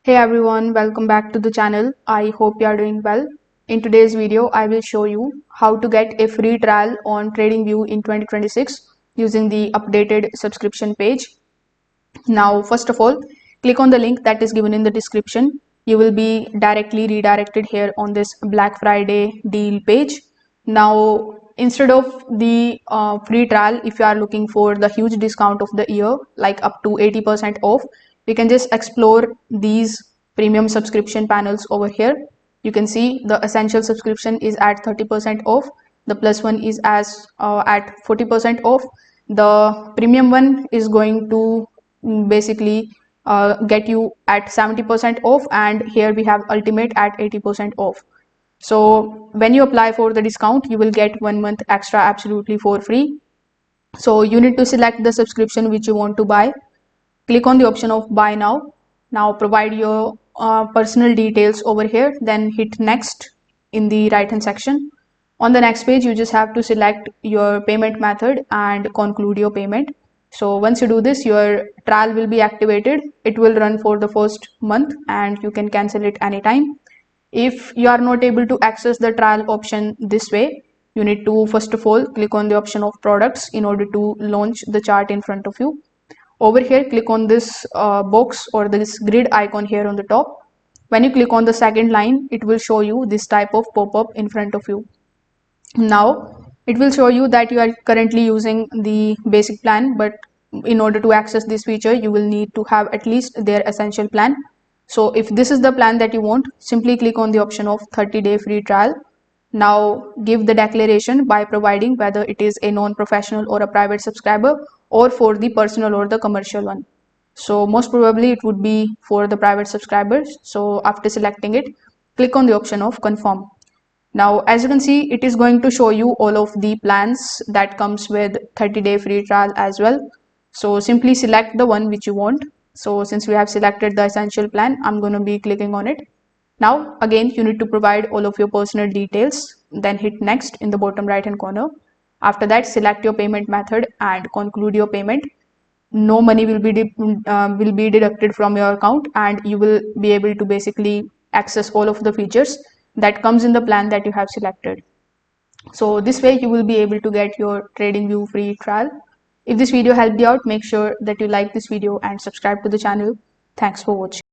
Hey everyone, welcome back to the channel. I hope you are doing well. In today's video, I will show you how to get a free trial on TradingView in 2026 using the updated subscription page. Now, first of all, click on the link that is given in the description. You will be directly redirected here on this Black Friday deal page. Now, instead of the free trial, if you are looking for the huge discount of the year, like up to 80% off, you can just explore these premium subscription panels over here. You can see the essential subscription is at 30% off. The plus one is at 40% off. The premium one is going to basically get you at 70% off, and here we have ultimate at 80% off. So when you apply for the discount, you will get 1 month extra absolutely for free. So you need to select the subscription which you want to buy. Click on the option of buy now. Now provide your personal details over here, then hit next in the right hand section. On the next page, you just have to select your payment method and conclude your payment. So once you do this, your trial will be activated. It will run for the first month and you can cancel it anytime. If you are not able to access the trial option this way, you need to first of all click on the option of products in order to launch the chart in front of you. Over here, click on this box or this grid icon here on the top. When you click on the second line, it will show you this type of pop-up in front of you. Now it will show you that you are currently using the basic plan, but in order to access this feature, you will need to have at least their essential plan. So if this is the plan that you want, simply click on the option of 30-day free trial. Now give the declaration by providing whether it is a non-professional or a private subscriber, or for the personal or the commercial one. So most probably it would be for the private subscribers. So after selecting it, click on the option of confirm. Now, as you can see, it is going to show you all of the plans that comes with 30-day free trial as well. So simply select the one which you want. So since we have selected the essential plan, I'm going to be clicking on it. Now, again, you need to provide all of your personal details, then hit next in the bottom right hand corner. After that, select your payment method and conclude your payment. No money will be deducted from your account, and you will be able to basically access all of the features that comes in the plan that you have selected. So this way you will be able to get your TradingView free trial. If this video helped you out, make sure that you like this video and subscribe to the channel. Thanks for watching.